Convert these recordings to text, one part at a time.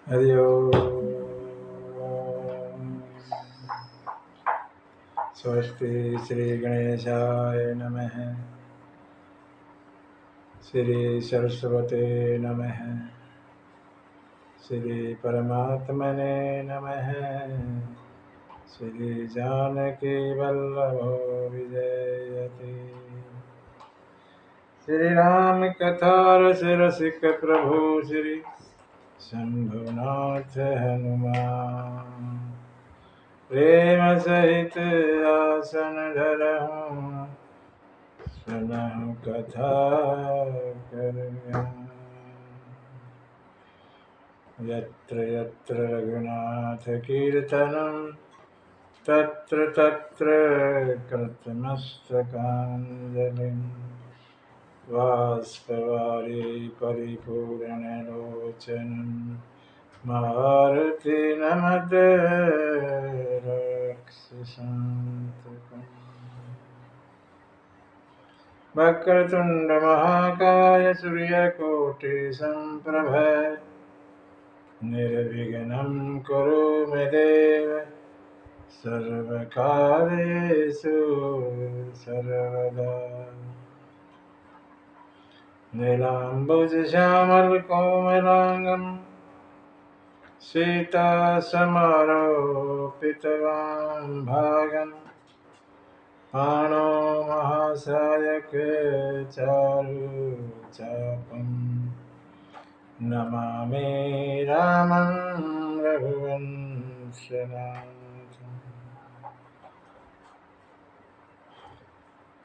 हरि ओम। स्वस्ति श्री गणेशाय नमः। श्री सरस्वते नमः। श्री परमात्मने नमः। श्री जानकी वल्लभो विजयते। श्री राम कथा रसिक प्रभु श्री शंभुनाथ हनुमान। प्रेम सहित आसन धरहूँ, सुनहु कथा कर ज्ञान। यत्र यत्र रघुनाथ कीर्तनं तत्र तत्र कृतमस्तकाञ्जलिं। बाष्पवारि परिपूर्णलोचनं मारुति नमते राक्षसान्तकम्। वक्रतुण्ड महाकाय सूर्यकोटि सम्प्रभ निर्विघ्नं कुरु मे देव सर्वकार्येषु सर्वदा। नीलाम्बुजश्यामलकोमलाङ्गं सीतासमारोपितवान् भागं महासायक चारुचापं नमामि रामं रघुवंशनाथं।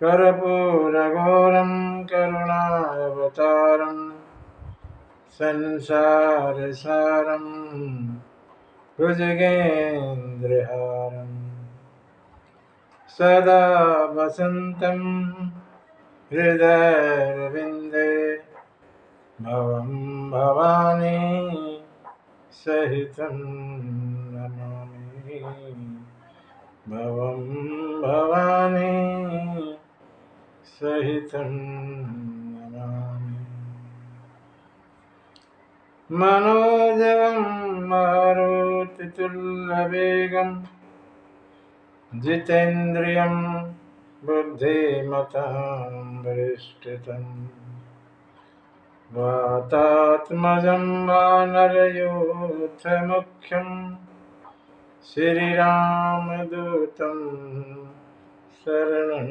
कर्पूरघोरं करुणावतारं संसारसारं भुजगेन्द्रहारं सदा वसन्तं हृदयरविन्दे भवं भवानी सहितं नमामि। भवं भवानी सहितं नमामि। मनोजवं मारुतितुल्यवेगं जितेन्द्रियं बुद्धिमतां वरिष्ठं वातात्मजं वानरयूथमुख्यं श्रीरामदूतं शरणं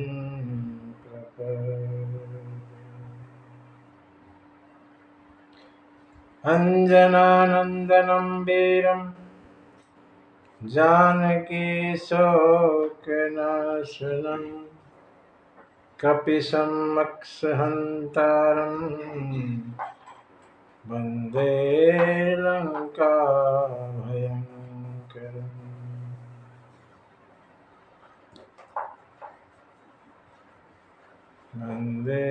प्रपद्ये। अञ्जनानन्दनं वीरं जानकी शोकनाशनं कपिशमक्षहन्तारं वन्दे लङ्काभयङ्करम्। वन्दे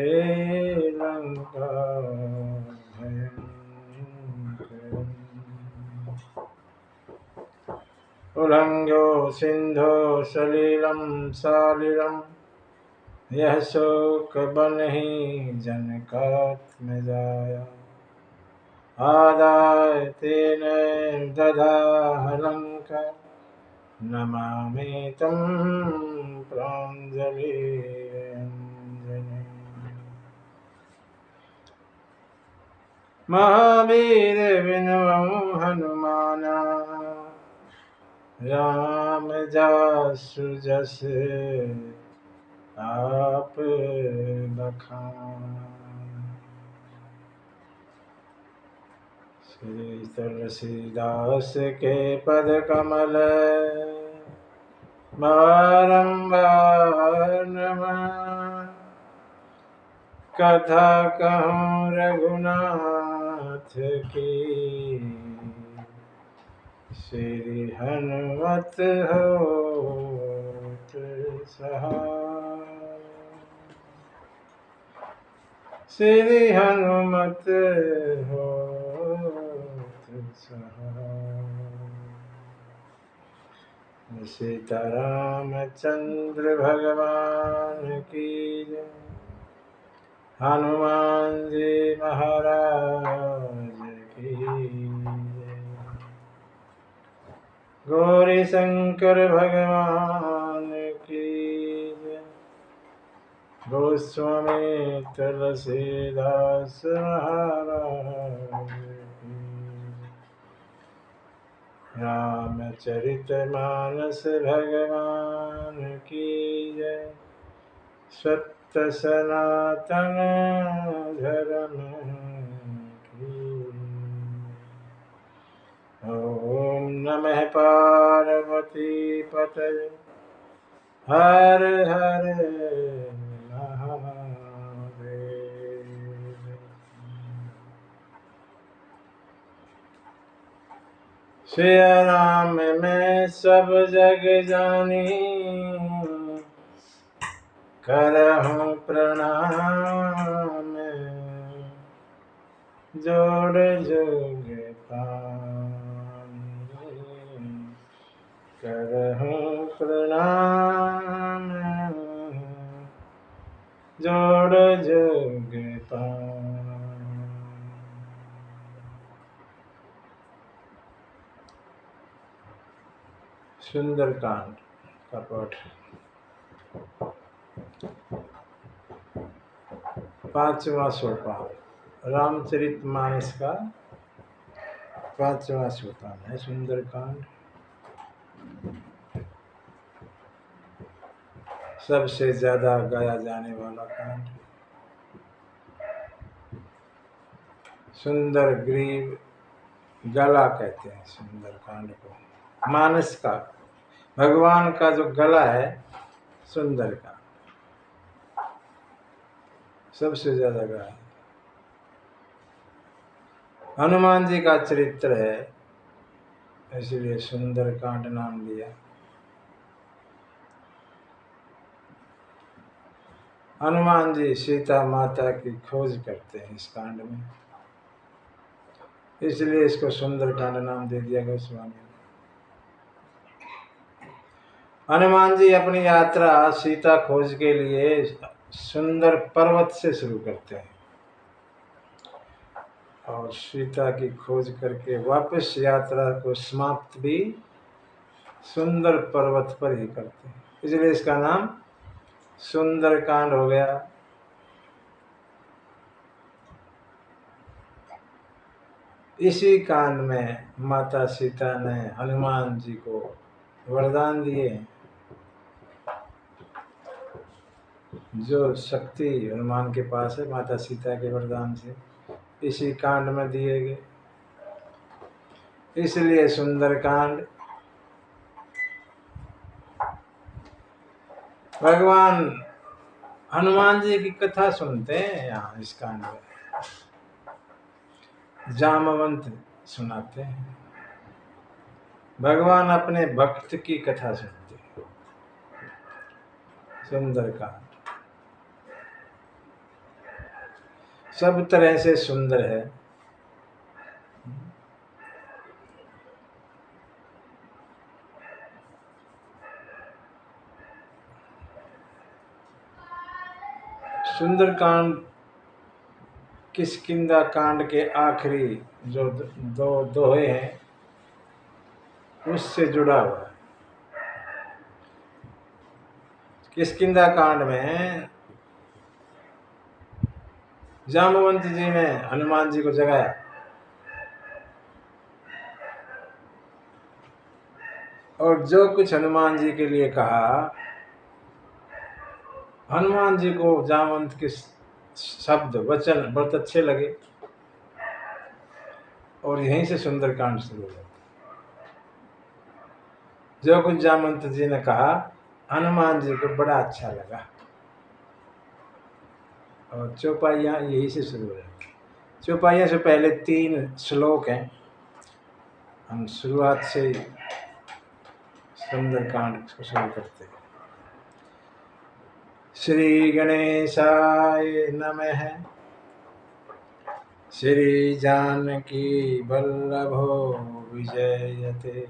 लङ्काभयङ्करम्। उल्लङ्घ्यो सिन्धो सलिलं सालिलं यः शोकबह्निः जनकात्मजाय आदाय तेन ददाह लङ्का नमामि तं प्राञ्जलिरञ्जनेन। महावीर विनमो हनुमाना राम जासु जस आप बखान। श्री तुलसीदास के पद कमल बारंबार नमः। कथा कहूँ रघुनाथ की श्री हनुमत होत सहाय। श्री हनुमत होत सहाय। सीतारामचंद्र भगवान की जय। हनुमान जी महाराज गौरी शंकर भगवान की जय। गोस्वामी तुलसीदास महाराज की। रामचरितमानस भगवान की जय। सत्य सनातन धर्म की। ओम नमः पार्वती पतये हर हर महादेव। श्री राम में सब जग जानी करहूँ प्रणाम जोड़ जोग पानी करहूँ प्रणाम जोड़ जोग पानी। सुंदरकांड का पाठ। 5वां सोपान रामचरितमानस का 5वां सोपान है सुंदरकांड। सबसे ज्यादा गाया जाने वाला कांड। सुंदर ग्रीव गला कहते हैं सुंदरकांड को। मानस का भगवान का जो गला है सुंदर का सबसे ज्यादा गाया। हनुमान जी का चरित्र है इसलिए सुंदरकांड नाम दिया। हनुमान जी सीता माता की खोज करते हैं इस कांड में, इसलिए इसको सुंदरकांड नाम दे दिया गोस्वामी ने। हनुमान जी अपनी यात्रा सीता खोज के लिए सुंदर पर्वत से शुरू करते हैं और सीता की खोज करके वापस यात्रा को समाप्त भी सुंदर पर्वत पर ही करते हैं, इसलिए इसका नाम सुंदरकांड हो गया। इसी कांड में माता सीता ने हनुमान जी को वरदान दिए, जो शक्ति हनुमान के पास है माता सीता के वरदान से इसी कांड में दिए गए, इसलिए सुंदरकांड। भगवान हनुमान जी की कथा सुनते हैं यहाँ इस कांड में, जामवंत सुनाते हैं। भगवान अपने भक्त की कथा सुनते हैं। सुंदरकांड सब तरह से सुंदर है। सुंदरकांड किष्किंधा कांड के आखिरी जो दो दोहे हैं उससे जुड़ा हुआ है। किष्किंधा कांड में जामवंत जी ने हनुमान जी को जगाया और जो कुछ हनुमान जी के लिए कहा, हनुमान जी को जामवंत के शब्द वचन बहुत अच्छे लगे और यहीं से सुंदरकांड शुरू हो जाता। जो कुछ जामवंत जी ने कहा हनुमान जी को बड़ा अच्छा लगा और चौपाइयाँ यही से शुरू हो जाती। चौपाइयाँ से पहले 3 श्लोक हैं, हम शुरुआत से ही सुंदरकांड को शुरू करते हैं। श्री गणेशाय नमः। श्री जानकी वल्लभो विजयते।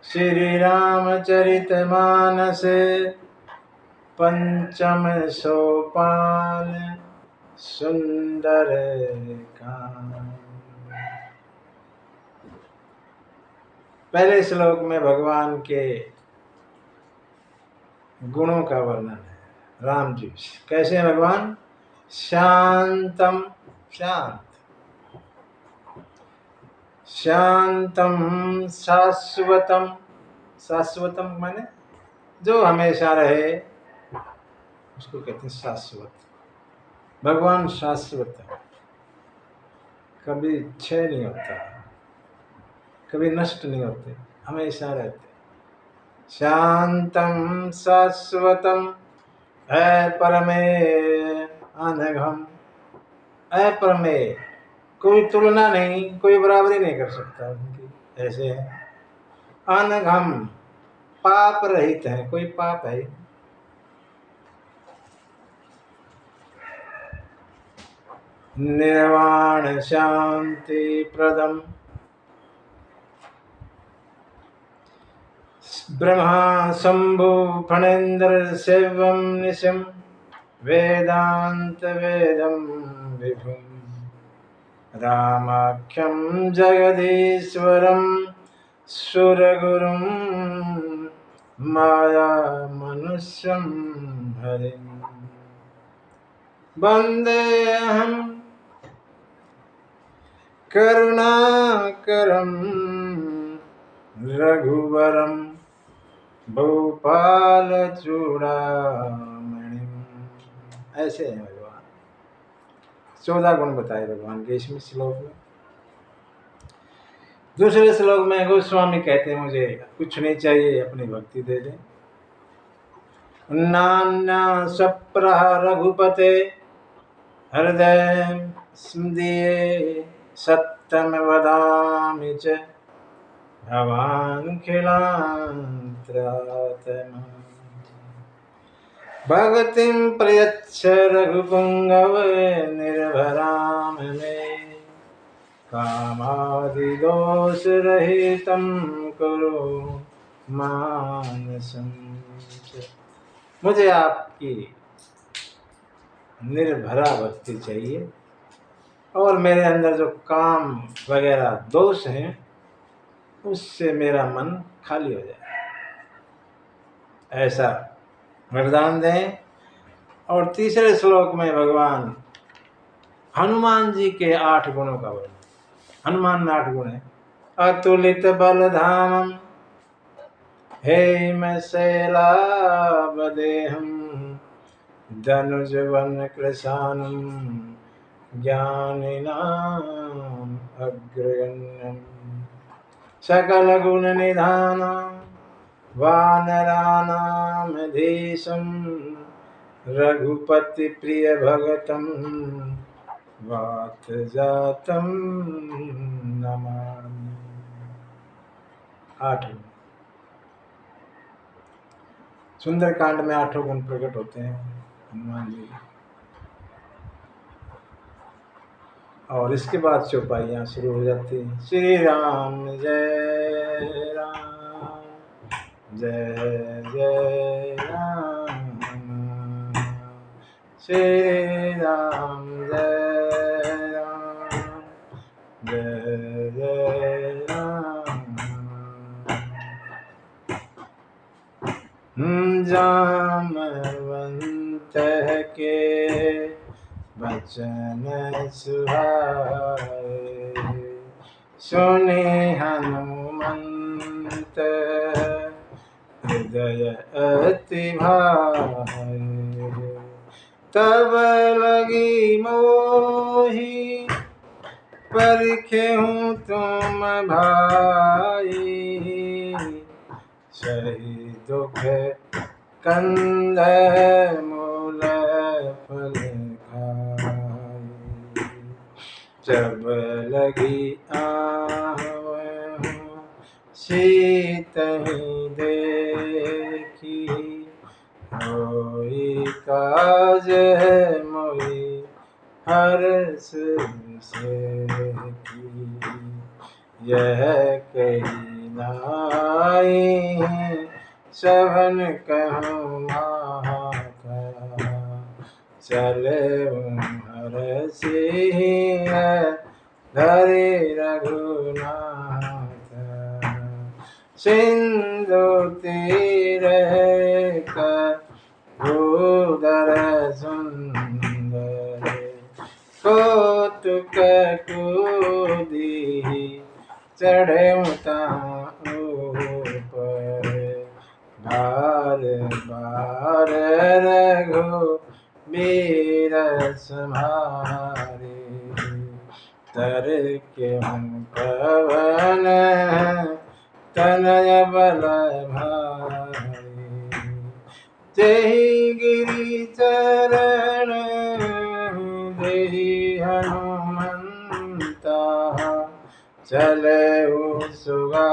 श्री रामचरितमानस पंचम सोपान सुंदरकांड। पहले श्लोक में भगवान के गुणों का वर्णन है। राम जी कैसे हैं भगवान? शांतम, शांत, शांतम शाश्वतम, शाश्वतम माने जो हमेशा रहे उसको कहते हैं शाश्वत। भगवान शाश्वत है, कभी क्षय नहीं होता, कभी नष्ट नहीं होते, हमेशा रहते। शांतम शाश्वतम अपरमेय अनघम, अपरमेय, कोई तुलना नहीं, कोई बराबरी नहीं कर सकता उनकी, ऐसे है। अनघम, पाप रहित है, कोई पाप है। निर्वाण शांति प्रदम, ब्रह्मा शंभु फणेन्द्र सेवम निशम वेदांत वेदम विभुम रामाख्यम जगदीश्वरम सुरगुरुम माया मनुष्यम हरिम वन्देऽहं करुणाकरं रघुवरं भूपालचूड़ामणिम्। ऐसे हैं भगवान। 14 गुण बताए भगवान के इसमें श्लोक में। दूसरे श्लोक में गोस्वामी कहते हैं मुझे कुछ नहीं चाहिए, अपनी भक्ति दे दें। नान्या सप्रह रघुपते हृदय स्मदीये सत्यम वदामि च भवान् खिलान्तरात्मा भगतिं प्रयच्छ रघुपुङ्गव निर्भरां मे कामादिदोषरहितं कुरु मानसं च। मुझे आपकी निर्भरा भक्ति चाहिए और मेरे अंदर जो काम वगैरह दोष हैं उससे मेरा मन खाली हो जाए, ऐसा वरदान दें। और तीसरे श्लोक में भगवान हनुमान जी के 8 गुणों का वर्णन। हनुमान में 8 गुण है। अतुलित बलधामम हेमशैलावदेहम धनुजवन कृशानम ज्ञानिनाम अग्रगण्यम सकल गुण निधानम वानरानामधीशं रघुपति प्रिय भगतम वात जातम नमामि। 8 सुंदरकांड में 8 गुण प्रकट होते हैं हनुमान जी। और इसके बाद चौपाइयाँ शुरू हो जाती हैं। श्री राम जय राम जय जय राम, श्री राम जय राम जय जय राम। जामवंत के वचन सुहाए सुने हनुमंत हृदय अति भाए तब लगी मोही परखेहूँ तुम भाई सही दुख कंद मूल फल खाई जब लगी आहवहूँ सीतहि देखी होई काज है मोहि हर्ष से की यह कही नाई सभन कहूँ माता चले हरषि धरे रघुनाथ सिंधु तीर कूदर सुंदर कौतुक कूदी चढ़े ऊपर बार बार रघु वीर सम्हारे तर के पवन तनय बल भारी जही गिरि चरण देहि हनुमंता चले सुगा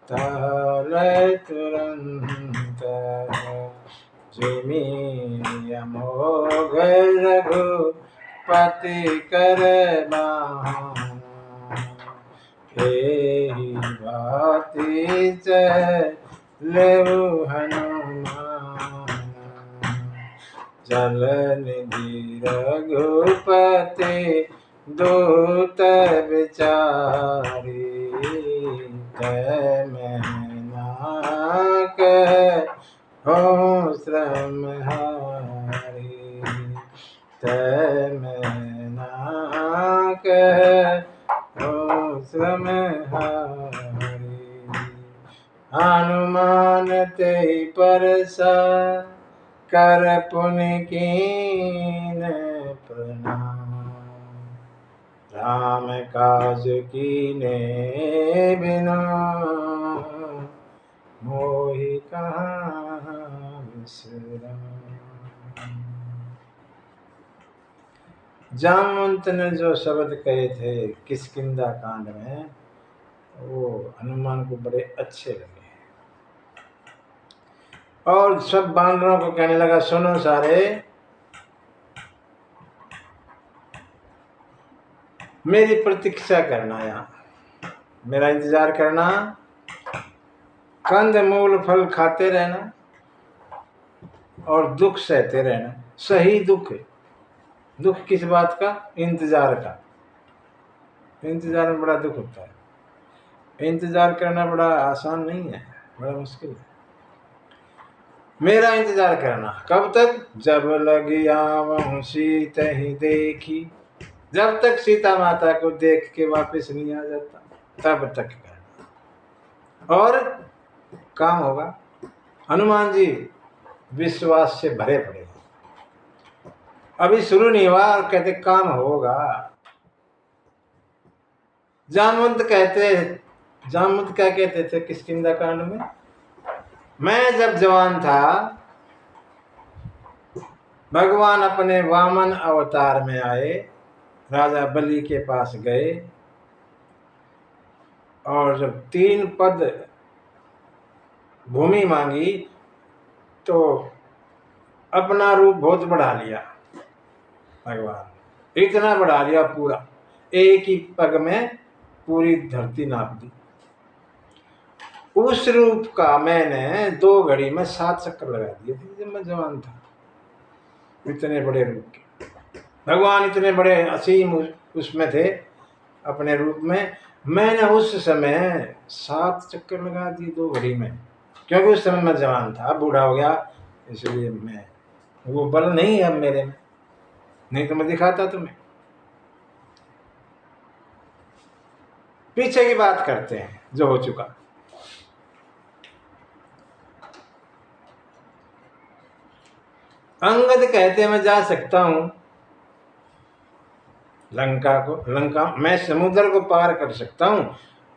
तल तुरंत जिमि अमोघ रघुपति कर एहि भांति चलऊ हनुमान जल निधि रघुपति दूत विचारी मैनाक हो श्रम हारी मैनाक हो श्रम हारी हनुमान ते परसा कर पुनि कीन प्रणाम राम काज कीने बिना मोहि कहाँ विश्राम। जामवंत ने जो शब्द कहे थे किष्किंधा कांड में वो हनुमान को बड़े अच्छे लगे और सब बानरों को कहने लगा सुनो सारे, मेरी प्रतीक्षा करना, यहाँ मेरा इंतजार करना, कंद मूल फल खाते रहना और दुख सहते रहना। सही दुख है। दुख किस बात का? इंतजार का। इंतजार में बड़ा दुख होता है। इंतजार करना बड़ा आसान नहीं है, बड़ा मुश्किल है। मेरा इंतजार करना कब तक? जब लगी आवहूं सीता ही देखी, जब तक सीता माता को देख के वापस नहीं आ जाता तब तक करना और काम होगा। हनुमान जी विश्वास से भरे पड़े, अभी शुरू नहीं हुआ और कहते काम होगा। जामवंत क्या कहते थे किष्किंधा कांड में? मैं जब जवान था भगवान अपने वामन अवतार में आए, राजा बलि के पास गए और जब 3 पद भूमि मांगी तो अपना रूप बहुत बढ़ा लिया भगवान, इतना बढ़ा लिया पूरा, एक ही पग में पूरी धरती नाप दी। उस रूप का मैंने 2 घड़ी में 7 चक्कर लगा दिए थे जब मैं जवान था। इतने बड़े रूप के भगवान, इतने बड़े असीम उसमें थे अपने रूप में। मैंने उस समय 7 चक्कर लगा दिए 2 घड़ी में, क्योंकि उस समय मैं जवान था। अब बूढ़ा हो गया इसलिए मैं वो बल नहीं है अब मेरे में, नहीं तो मैं दिखाता तुम्हें। पीछे की बात करते हैं जो हो चुका। अंगद कहते मैं जा सकता हूं लंका मैं समुद्र को पार कर सकता हूं,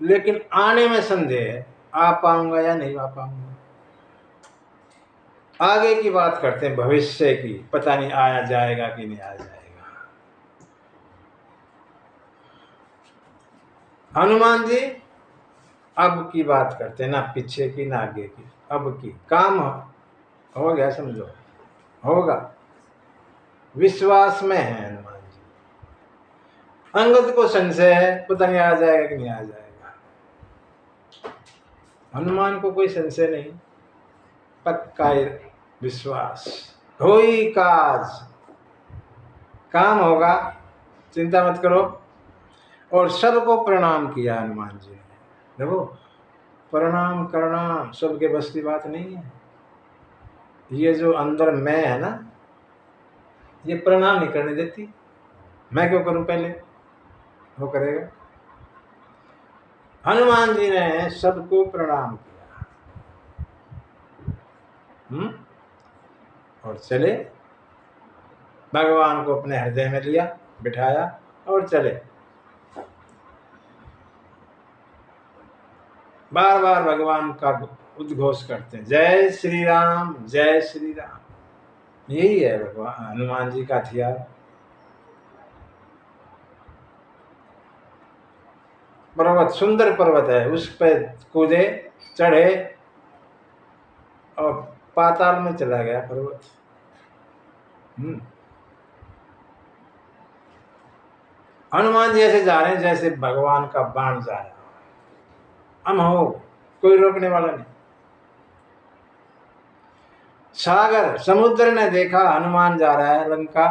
लेकिन आने में संदेह है, आ पाऊंगा या नहीं आ पाऊंगा। आगे की बात करते हैं, भविष्य की, पता नहीं आया जाएगा कि नहीं आया जाएगा। हनुमान जी अब की बात करते हैं, ना पीछे की ना आगे की, अब की। काम हो गया, समझो होगा, विश्वास में है हनुमान जी। अंगद को संशय है, पता नहीं आ जाएगा कि नहीं आ जाएगा। हनुमान को कोई संशय नहीं, पक्का विश्वास, होई काज, काम होगा, चिंता मत करो। और सबको प्रणाम किया हनुमान जी ने। देखो, प्रणाम करना सबके बस की बात नहीं है। ये जो अंदर मैं है ना, ये प्रणाम नहीं करने देती। मैं क्यों करूं पहले, वो करेगा। हनुमान जी ने सबको प्रणाम किया। और चले, भगवान को अपने हृदय में लिया, बिठाया और चले। बार बार भगवान का उद्घोष करते हैं, जय श्री राम, जय श्री राम। यही है भगवान हनुमान जी का हथियार। पर्वत, सुंदर पर्वत है, उस पर कूदे, चढ़े और पाताल में चला गया पर्वत। हनुमान जी ऐसे जा रहे हैं जैसे भगवान का बाण जा रहा है। हम हो, कोई रोकने वाला नहीं। सागर, समुद्र ने देखा हनुमान जा रहा है लंका,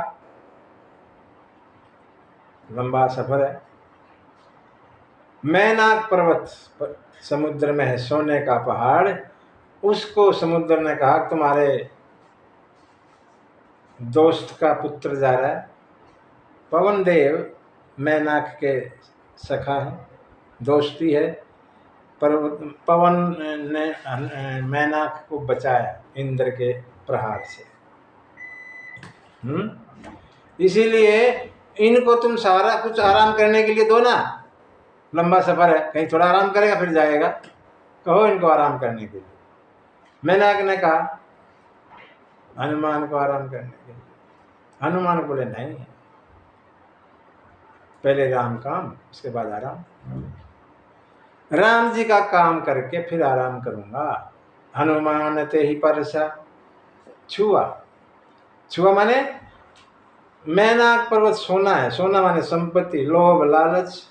लंबा सफर है। मैनाक पर्वत समुद्र में है, सोने का पहाड़। उसको समुद्र ने कहा, तुम्हारे दोस्त का पुत्र जा रहा है। पवन देव मैनाक के सखा है, दोस्ती है। पवन ने मैनाक को बचाया इंद्र के प्रहार से। इसीलिए इनको तुम सारा कुछ आराम करने के लिए दो ना। लंबा सफर है, कहीं थोड़ा आराम करेगा फिर जाएगा, कहो इनको आराम करने के लिए। मैनाक ने कहा हनुमान को आराम करने के लिए। हनुमान बोले नहीं, पहले राम काम, उसके बाद आराम। राम जी का काम करके फिर आराम करूंगा। हनुमान ते ही परसा छुआ। छुआ माने मैनाक पर्वत सोना है, सोना माने संपत्ति, लोभ, लालच।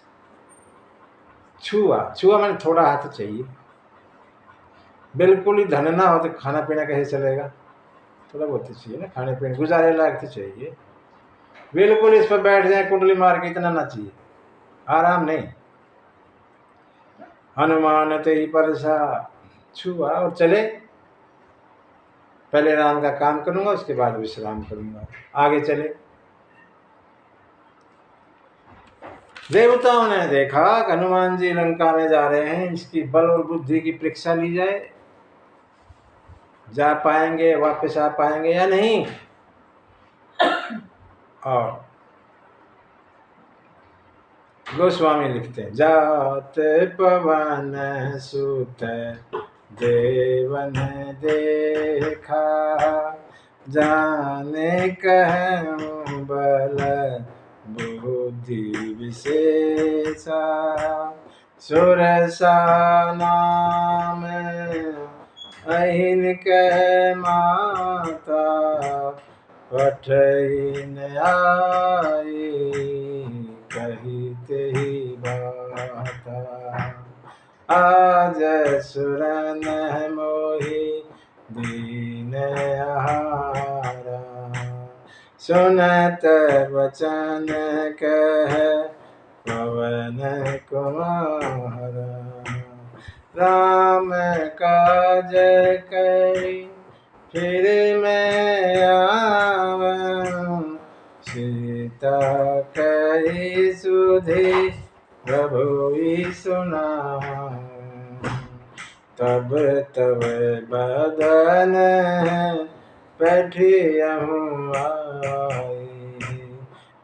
छुआ, छुआ माने थोड़ा हाथ चाहिए। बिल्कुल ही धन ना हो तो खाना पीना कैसे चलेगा, थोड़ा बहुत तो चाहिए ना, खाने पीने गुजारे लायक तो चाहिए। बिल्कुल इस पर बैठ जाए कुंडली मार के, इतना ना चाहिए, आराम नहीं। हनुमान ते ही परसा छुआ और चले। पहले राम का काम करूंगा, उसके बाद विश्राम करूंगा। आगे चले। देवताओं ने देखा कि हनुमान जी लंका में जा रहे हैं, इसकी बल और बुद्धि की परीक्षा ली जाए, जा पाएंगे, वापस आ पाएंगे या नहीं। और गोस्वामी लिखते हैं, जात पवन सुत देवन देखा, जाने कहूँ बल बुद्धि विशेषा, सुरसा नाम अहिन के माता, पठइन आई कहिते ही बाता, आज सुरन मोहि दीन आहारा, सुनत वचन कह पवन कुमारा, राम काज करी फिर मैं आऊं, सीता कही सुधि प्रभु सुनाऊं, तब तब बदन बैठियहूँ आई,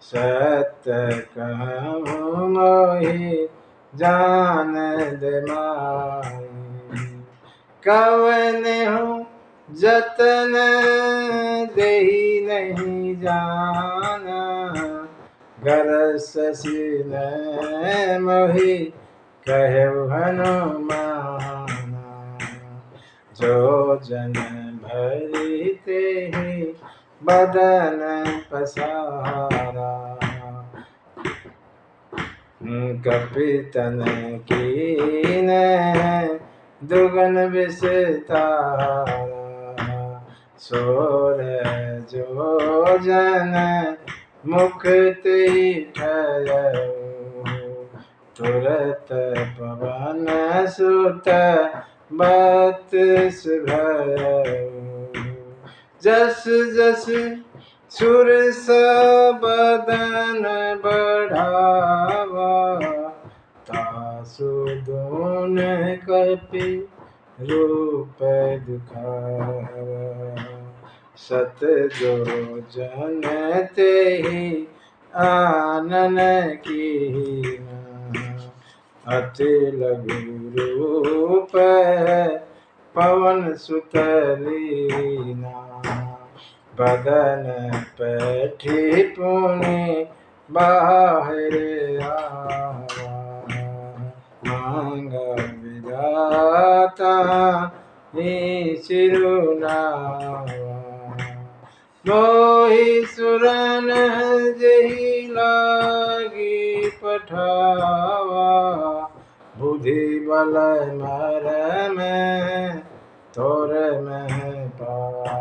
सत्य कहूँ मोहि जान दे माई, कवन हूँ जतन देहि नहीं जाना, घर ससीन मोहि कहु हनुमाना, जो जन भरी तेहि बदन पसारा, कपितन कीन दुगन विस्तारा, सोर जो जन मुख तेहि ठयऊ, तुरत पवन सुत बत्स भयउ। जस जस सुर बदन बढ़ावा, तासु दोन कपि रूप दिखावा। सत जो जन तेहि आनन कीन्हा, अति लघु रूप पवन सुत लीन्हा। बदन पैठी पुनि बाहिर आवा, मांग विधाता ही सिरुनावा। मोहि सुरन जेहि लागी पठावा, बुद्धि बल मर में तोर में पावा।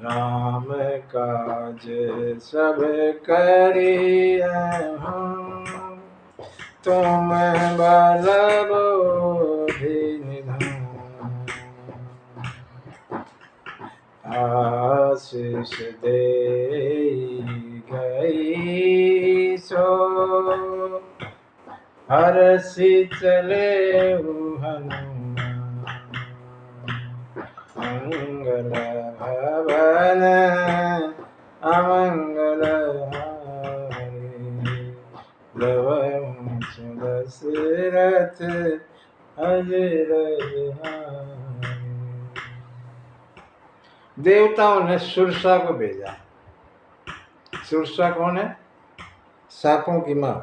राम काज सब करियहु, तुम बल बुद्धि निधान। आशीष देई गई सो, हरषि चलेउ हनुमान। मंगल भवन अमंगल हारी, लवहु दशरथ अजर बिहारी। देवताओं ने सुरसा को भेजा। सुरसा कौन है? सांपों की माँ,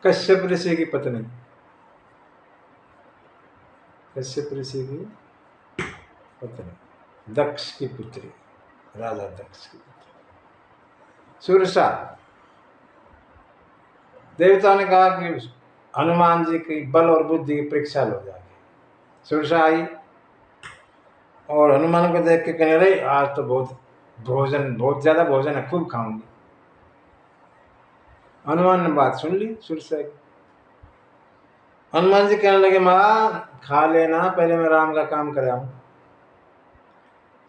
कश्यप ऋषि की पत्नी। कश्यप ऋषि की पत्नी, दक्ष की पुत्री, राजा दक्ष की पुत्री सुरसा। देवता ने कहा कि हनुमान जी की बल और बुद्धि की परीक्षा लो जाके। सुरसा आई और हनुमान को देख के कहने लगे, आज तो बहुत ज्यादा भोजन है, खूब खाऊंगी। हनुमान ने बात सुन ली सुरसा की। हनुमान जी कहने लगे, माँ खा लेना, पहले मैं राम का काम कराऊं।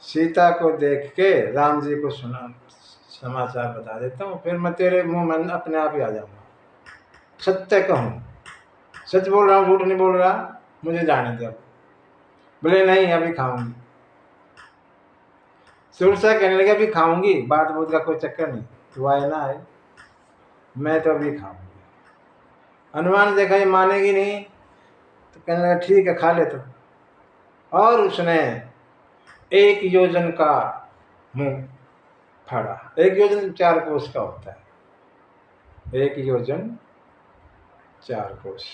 सीता को देख के राम जी को समाचार बता देता हूँ, फिर मैं तेरे मुंह में अपने आप ही आ जाऊंगा। सत्य कहूँ, सच बोल रहा हूँ, झूठ नहीं बोल रहा, मुझे जाने दे। बोले नहीं, अभी खाऊंगी। सुरसा कहने लगे, अभी खाऊंगी, बात बोध का कोई चक्कर नहीं, तू आए ना आए, मैं तो अभी खाऊंगी। हनुमान देखा ये मानेगी नहीं, तो कहने लगा ठीक है, खा ले तो। और उसने 1 योजन का मुंह फाड़ा। 1 योजन 4 कोस का होता है। 1 योजन 4 कोस।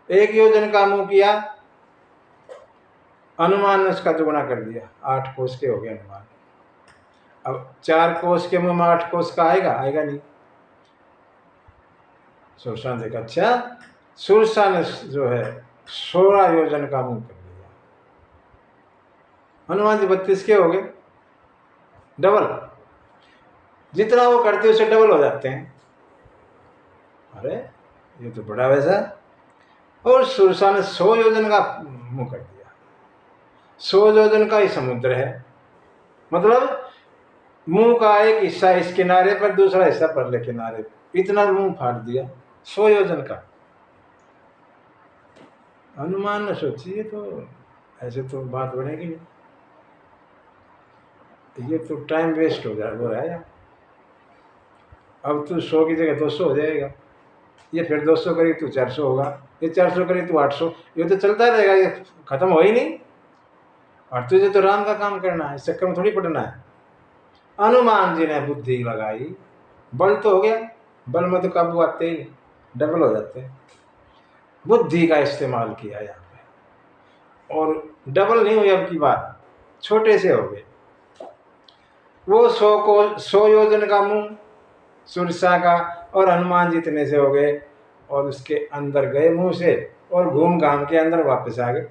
1 योजन का मुंह किया, हनुमान ने उसका दुगुना कर दिया, 8 कोस के हो गए हनुमान। अब 4 कोस के मुंह में 8 कोस का आएगा? आएगा नहीं। सुरसा ने देखा, अच्छा, सुरसा ने जो है 16 योजन का मुंह कर दिया। हनुमान जी 32 के हो गए, डबल। जितना वो करते उससे डबल हो जाते हैं। अरे ये तो बड़ा वैसा। और सुरसा ने 100 योजन का मुंह कर दिया। 100 योजन का ही समुद्र है, मतलब मुंह का एक हिस्सा इस किनारे पर, दूसरा हिस्सा परले किनारे पर, इतना मुंह फाड़ दिया 100 योजन का। हनुमान ने सोची ये तो ऐसे तो बात बनेगी नहीं, ये तो टाइम वेस्ट हो रहा है। अब तू 100 की जगह 200 हो जाएगा, ये फिर 200 करी तू 400 होगा, ये 400 करी तू 800, ये तो चलता रहेगा, ये खत्म हो ही नहीं। और तुझे तो राम का काम करना है, इस चक्कर में थोड़ी पड़ना है। हनुमान जी ने बुद्धि लगाई, बल तो हो गया, बल में तो काबू आते ही, डबल हो जाते हैं। बुद्धि का इस्तेमाल किया यहाँ पे, और डबल नहीं हुई अब की बात, छोटे से हो गए। वो 100 योजन का मुंह सुरसा का, और हनुमान जी इतने से हो गए, और उसके अंदर गए मुंह से, और घूम घाम के अंदर वापस आ गए,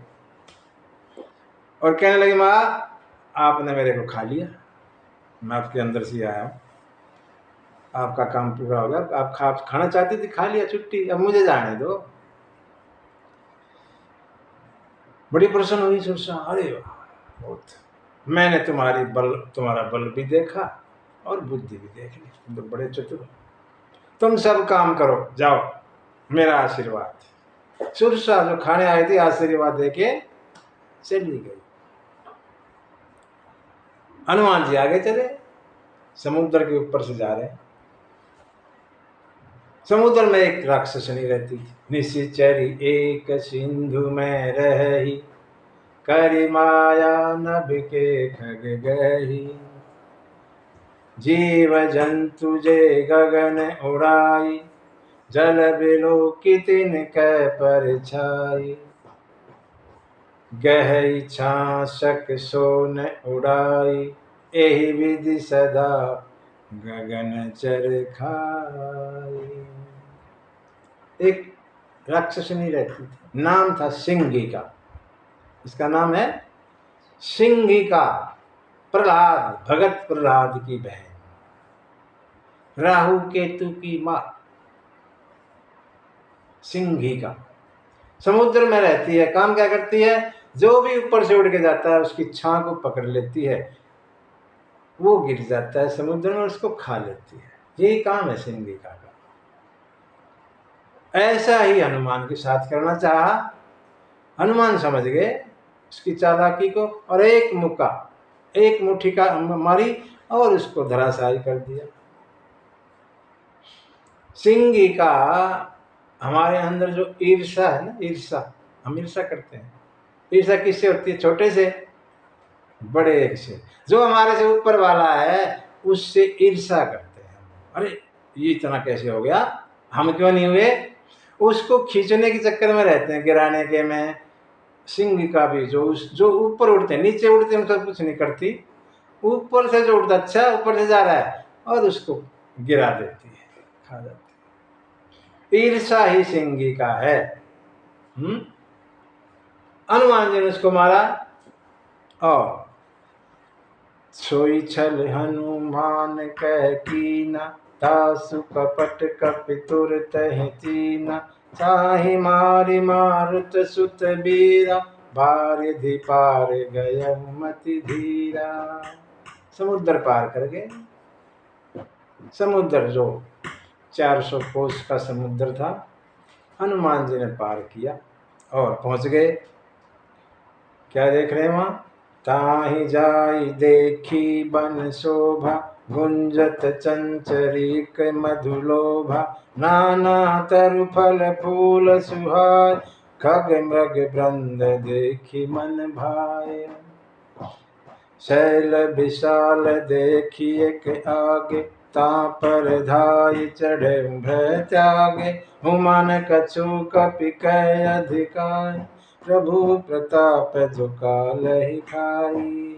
और कहने लगे, माँ आपने मेरे को खा लिया, मैं आपके अंदर से आया हूँ। आपका काम पूरा हो गया, आप खाना चाहती थी, खा लिया, छुट्टी, अब मुझे जाने दो। बड़ी प्रसन्न हुई सुरसा, अरे वाह, बहुत, मैंने तुम्हारा बल भी देखा और बुद्धि भी देख ली, तुम तो बड़े चतुर हो, तुम सब काम करो, जाओ, मेरा आशीर्वाद। सुरसा जो खाने आई थी आशीर्वाद देके चली गई। हनुमान जी आगे चले, समुद्र के ऊपर से जा रहे। समुद्र में एक राक्षसनी रहती थी, निशिचरी एक सिंधु में रही, करी माया नभ के खग गही, जीव जंतु जे गगन उड़ाई, जल बिलो कितिन कै परछाई, गहई छासक सोन उड़ाई, एहि विधि सदा गगन चर खाई। एक राक्षसनी रहती थी, नाम था सिंहिका, इसका नाम है सिंहिका, प्रहलाद, भगत प्रहलाद की बहन, राहु केतु की मां सिंहिका। समुद्र में रहती है, काम क्या करती है, जो भी ऊपर से उड़ के जाता है उसकी छां को पकड़ लेती है, वो गिर जाता है समुद्र में, उसको खा लेती है, यही काम है सिंहिका का। ऐसा ही हनुमान के साथ करना चाहा, हनुमान समझ गए उसकी चालाकी को, और एक मुट्ठी का मारी और उसको धराशायी कर दिया। सिंहिका, हमारे अंदर जो ईर्षा है ना, ईर्षा, हम ईर्षा करते हैं, ईर्षा किससे होती है, छोटे से बड़े एक से, जो हमारे से ऊपर वाला है उससे ईर्षा करते हैं, अरे ये इतना कैसे हो गया, हम क्यों नहीं हुए, उसको खींचने के चक्कर में रहते हैं, गिराने के में। सिंहिका भी जो ऊपर उड़ते हैं, नीचे उड़ते हैं तो कुछ नहीं करती, ऊपर से जो उड़ता, अच्छा ऊपर से जा रहा है, और उसको गिरा देती है, खा जाती है। ईर्षा ही सिंहिका है। हनुमान जी ने उसको मारा, और सोई छल हनुमान कह कीना, तासु कपट कपितुर तह चीना, चाहि मारि मारुत सुत बीरा, बारिधि पार गय मति धीरा। समुद्र पार कर गए, समुद्र जो 400 कोस का समुद्र था, हनुमान जी ने पार किया और पहुंच गए। क्या देख रहे हैं वहां, ताहि जाई देखी बन शोभा, गुंजत चंचरीक मधुलोभा, नाना तरु फल फूल सुहाय, खग मृग वृंद देखी मन भाए, शैल विशाल देखी एक आगे, ता पर धाई चढ़े भय त्यागे, हुमान कछु कपि कह अधिकाय, प्रभु प्रताप जो कालहि खाई,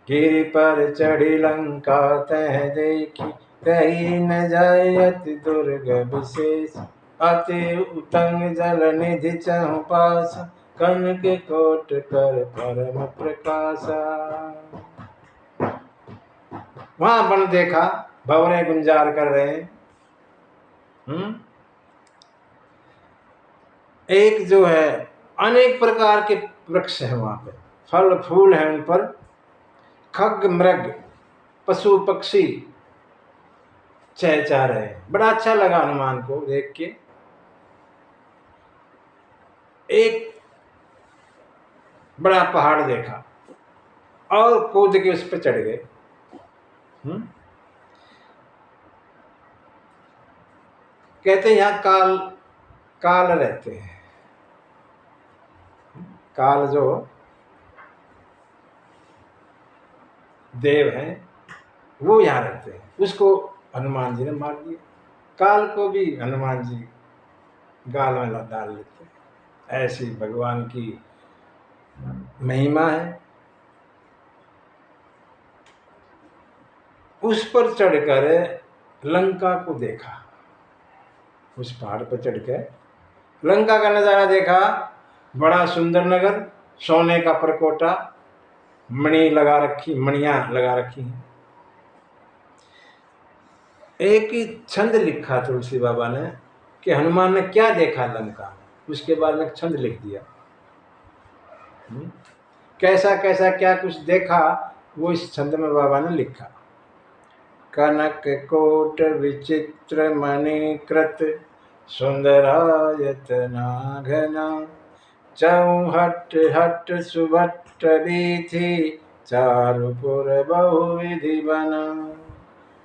गिरि पर चढ़ी लंका तह देखी, कही न जाय अति दुर्ग विशेष, अति उतंग जल निधि चहु पास, कनक कोट कर परम प्रकाशा। वहां वन देखा, भंवरे गुंजार कर रहे हैं, एक जो है अनेक प्रकार के वृक्ष है, वहां पे फल फूल है, उन पर खग मृग पशु पक्षी चहचहा रहे हैं। बड़ा अच्छा लगा हनुमान को देख के। एक बड़ा पहाड़ देखा और कूद के उस पर चढ़ गए। कहते हैं यहाँ काल रहते हैं, काल जो देव हैं वो यहाँ रहते हैं, उसको हनुमान जी ने मार दिया। काल को भी हनुमान जी गाल में डाल लेते हैं, ऐसी भगवान की महिमा है। उस पर चढ़कर लंका को देखा, उस पहाड़ पर चढ़कर लंका का नजारा देखा। बड़ा सुंदर नगर, सोने का परकोटा, मणियां लगा रखी हैं। एक ही छंद लिखा तुलसी बाबा ने कि हनुमान ने क्या देखा लंका में, उसके बारे में एक छंद लिख दिया। कैसा कैसा क्या कुछ देखा वो इस छंद में बाबा ने लिखा। कनक कोट विचित्र मणिकृत सुंदरायतना घना चौहट हट सुभट बीथी चारुपुर बहुविधि बना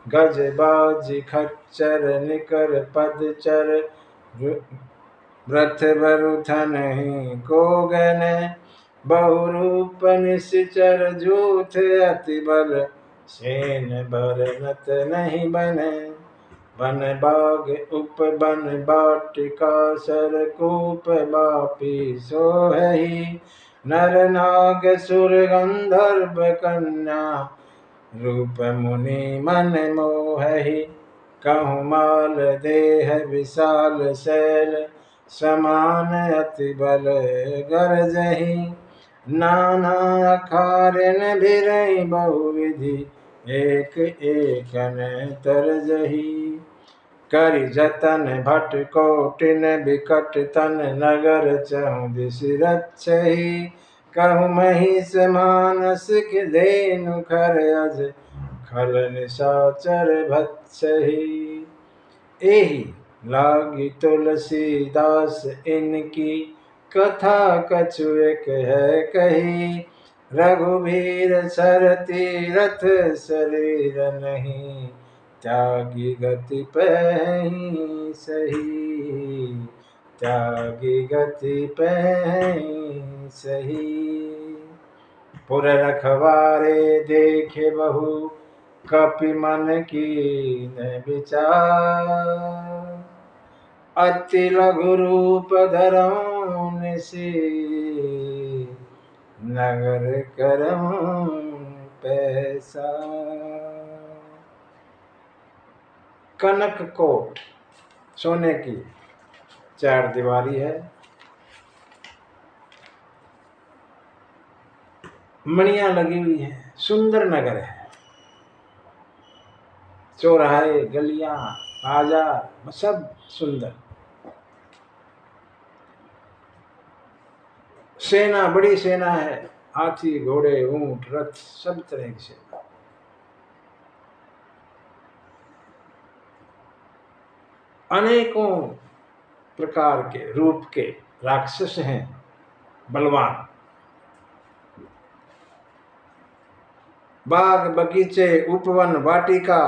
गज बाज खच्चर निकर पदचर व्रत बरुथन ही गोगन बहुरूप निश्चर जूथ अति बल सेन बरनत नहीं बने बन बाग उप बन बाटिका सरकूप बापी सोहही नर नाग सुर गंधर्व कन्या रूप मुनि मन मोहहि कहूँ माल देह विशाल शैल समान अति बल गरजहि नाना अखारन भिरहि बहुविधि एक एकन तरजहि करि जतन भट कोटिन बिकट तन नगर चहु दिश रक्षहि कहु महिष मानस धेनु खर अज खल निशाचर भक्षहि एहि लागी तुलसीदास इनकी कथा कछु एक है कही रघुवीर सर तीरथ शरीर नहीं त्यागी गति पहि सही त्यागी गति पहि सही पुर रखवारे देखे बहु कपि मन की न विचार अति लघु रूप धरऊं निसी नगर करऊं पैसा। कनक कोट सोने की 4 दीवारी है, मणियां लगी हुई है, सुंदर नगर है, चौराहे गलियां बाजार सब सुंदर, सेना बड़ी सेना है, हाथी घोड़े ऊंट रथ सब तरह की सेना। अनेकों प्रकार के रूप के राक्षस हैं, बलवान, बाग बगीचे उपवन वाटिका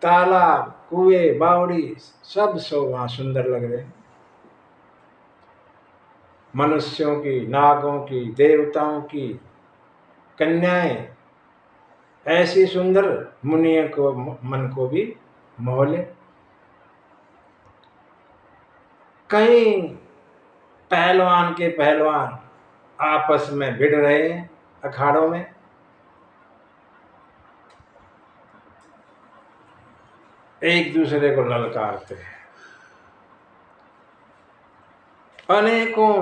तालाब कुएं बावड़ी सब वहां सुंदर लग रहे हैं। मनुष्यों की नागों की देवताओं की कन्याएं ऐसी सुंदर मुनियों को मन को भी मोह ले। कहीं पहलवान के पहलवान आपस में भिड़ रहे हैं अखाड़ों में, एक दूसरे को ललकारते हैं। अनेकों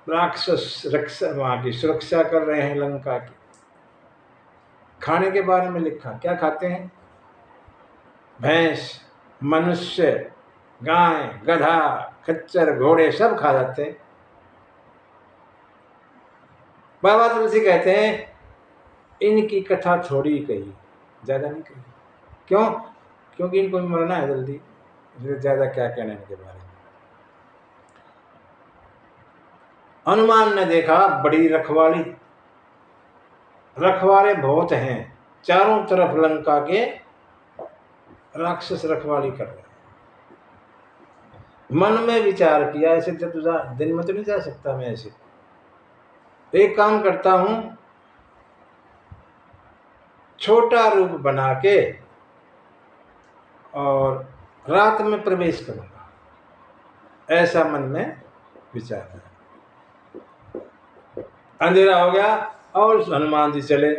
राक्षस रक्षा वहां की सुरक्षा कर रहे हैं लंका की। खाने के बारे में लिखा, क्या खाते हैं? भैंस, मनुष्य, गाय, गधा, खच्चर, घोड़े सब खा जाते हैं। बाबा तुलसी कहते हैं इनकी कथा थोड़ी कही, ज्यादा नहीं कही। क्यों? क्योंकि इनको भी मरना है जल्दी, इसलिए ज्यादा क्या कहना इनके बारे में। हनुमान ने देखा बड़ी रखवाली, रखवाले बहुत हैं, चारों तरफ लंका के राक्षस रखवाली कर रहे हैं। मन में विचार किया ऐसे दिन में तो नहीं जा सकता मैं ऐसे, एक काम करता हूं, छोटा रूप बना के और रात में प्रवेश करूंगा, ऐसा मन में विचार है। अंधेरा हो गया और हनुमान जी चले,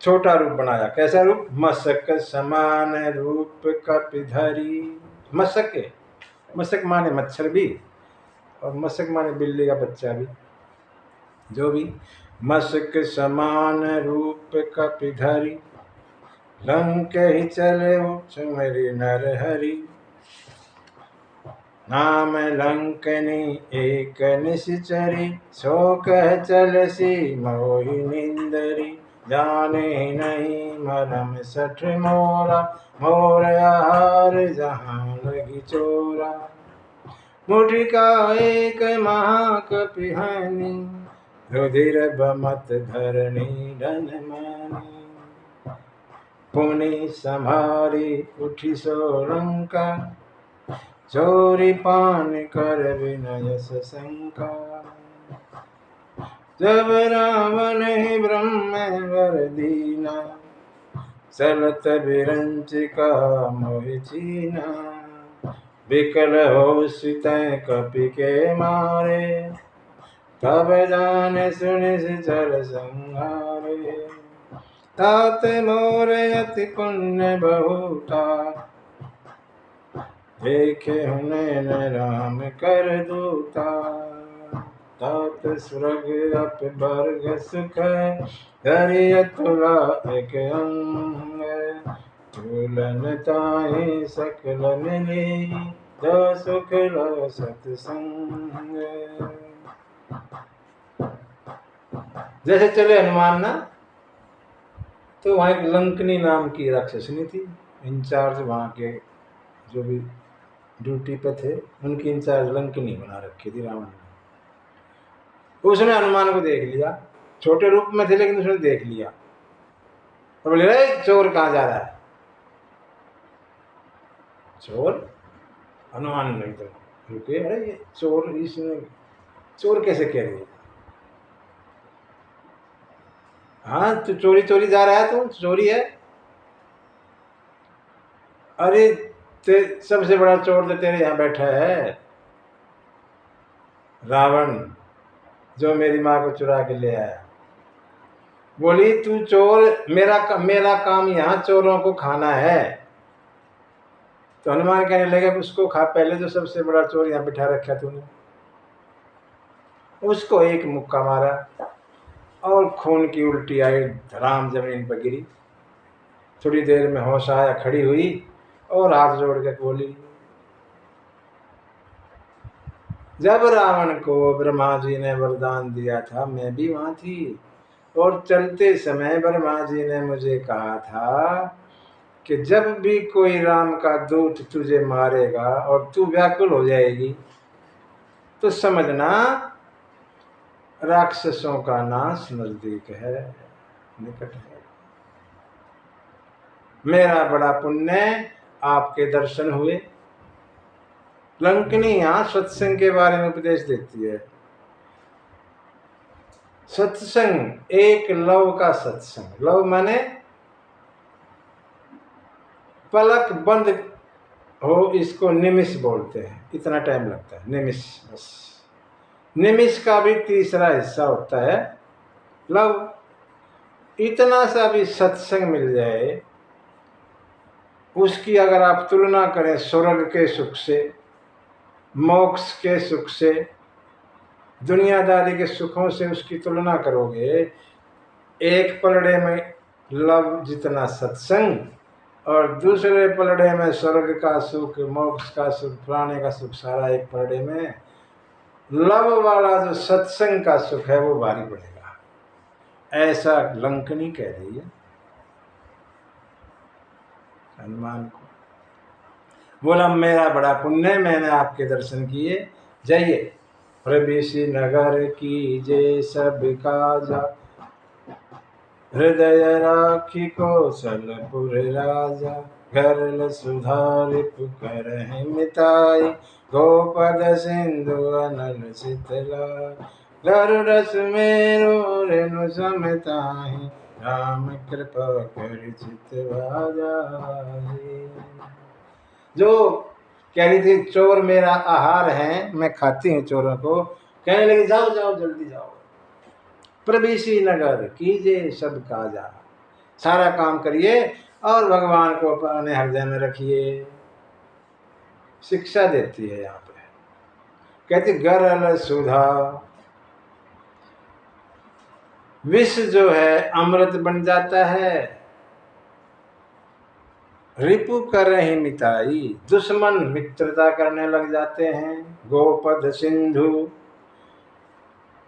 छोटा रूप बनाया। कैसा रूप? मशक समान रूप कपिधरी। मशक माने मच्छर भी, और मशक माने बिल्ली का बच्चा भी, जो भी। मशक समान रूप कपिधरी लंक ही चले चुमरी नर हरि, नाम लंकनी एक निश्चरी, सो कह चलसी मोहि निंदरी, जाने नहीं मरम सठ मोरा, मोर आहार जहाँ लगी चोरा, मुठि का एक महाकपिहानी, रुधिर बमत धरणी धन मानी, पुनि संहारी उठी सोलंका, चोरी पान कर विनय सशंका, जब रावण ही ब्रह्म वर दीना, चलत विरंचिका मोहि चीना, विकल हो सीतै कपि के मारे, तब जान सुनि चर संहारे, तात मोर अति पुण्य बहुता, देखे हुनैन राम कर दूता, तात स्वर्ग अप वर्ग सुख, धरि तुला एक अंग, तुलन ताहि सकल मिली, जो सुख लो सत्संग। जैसे चले हनुमान ना, तो वहाँ एक लंकनी नाम की राक्षसनी थी, इंचार्ज वहाँ के जो भी ड्यूटी पे थे, उनकी इंचार्ज लंकनी बना रखी थी रावण ने। उसने हनुमान को देख लिया, छोटे रूप में थे लेकिन उसने देख लिया और बोले, अरे चोर कहाँ जा रहा है? चोर? हनुमान नहीं तो रुके, अरे ये चोर, इसने चोर कैसे कह रही है? हाँ, तू चोरी चोरी जा रहा है, तू चोरी है? अरे सबसे बड़ा चोर तो तेरे यहाँ बैठा है, रावण, जो मेरी माँ को चुरा के ले आया। बोली, तू चोर, मेरा काम यहाँ चोरों को खाना है। तो हनुमान कहने लगे, उसको खा, पहले जो सबसे बड़ा चोर यहाँ बिठा रखा तूने, उसको एक मुक्का मारा और खून की उल्टी आई, धड़ाम जमीन पर गिरी। थोड़ी देर में होश आया, खड़ी हुई और हाथ जोड़ के बोली, जब रावण को ब्रह्मा जी ने वरदान दिया था, मैं भी वहां थी, और चलते समय ब्रह्मा जी ने मुझे कहा था कि जब भी कोई राम का दूत तुझे मारेगा और तू व्याकुल हो जाएगी, तो समझना राक्षसों का नाश नजदीक है, निकट है। मेरा बड़ा पुण्य, आपके दर्शन हुए। लंकनी यहाँ सत्संग के बारे में उपदेश देती है। सत्संग एक लव का सत्संग, लव माने पलक बंद हो, इसको निमिष बोलते हैं, इतना टाइम लगता है, निमिष, बस। निमिष का भी तीसरा हिस्सा होता है लव। इतना सा भी सत्संग मिल जाए, उसकी अगर आप तुलना करें स्वर्ग के सुख से, मोक्ष के सुख से, दुनियादारी के सुखों से उसकी तुलना करोगे, एक पलड़े में लव जितना सत्संग और दूसरे पलड़े में स्वर्ग का सुख, मोक्ष का सुख, फलाने का सुख, सारा एक पलड़े में, लव वाला जो सत्संग का सुख है वो भारी पड़ेगा, ऐसा लंकनी कह रही है हनुमान को। बोला, मेरा बड़ा पुण्य, मैंने आपके दर्शन किए, जाइए प्रवेशी नगर कीजे सब काजा, हृदय राखी कौशलपुर राजा, घर सुधारिप करहि मिताई, गोपद सिंधु अनल शीतला, गरुड़ सुमेरु रेणु समताहि, राम कृपा कर चितवा जाहि। जो कह रही थी, चोर मेरा आहार है, मैं खाती हूँ चोरों को, कहने लगी, जाओ जाओ जल्दी जाओ, प्रवेशी नगर कीजिए सब काजा, सारा काम करिए और भगवान को अपने हृदय में रखिए। शिक्षा देती है यहाँ पे, कहती गरल सुधा, विष जो है अमृत बन जाता है, रिपु करहि मिताई, दुश्मन मित्रता करने लग जाते हैं। गोपद सिंधु,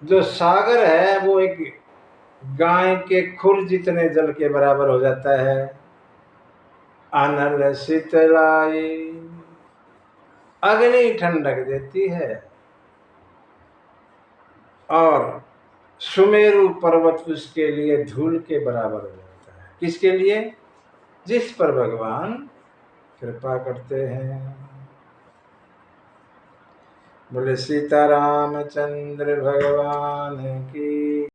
जो सागर है वो एक गाय के खुर जितने जल के बराबर हो जाता है। अनल शीतलाई, अग्नि ठंडक देती है। और सुमेरु पर्वत उसके लिए धूल के बराबर हो जाता है। किसके लिए? जिस पर भगवान कृपा करते हैं। बोले सीता रामचंद्र भगवान की।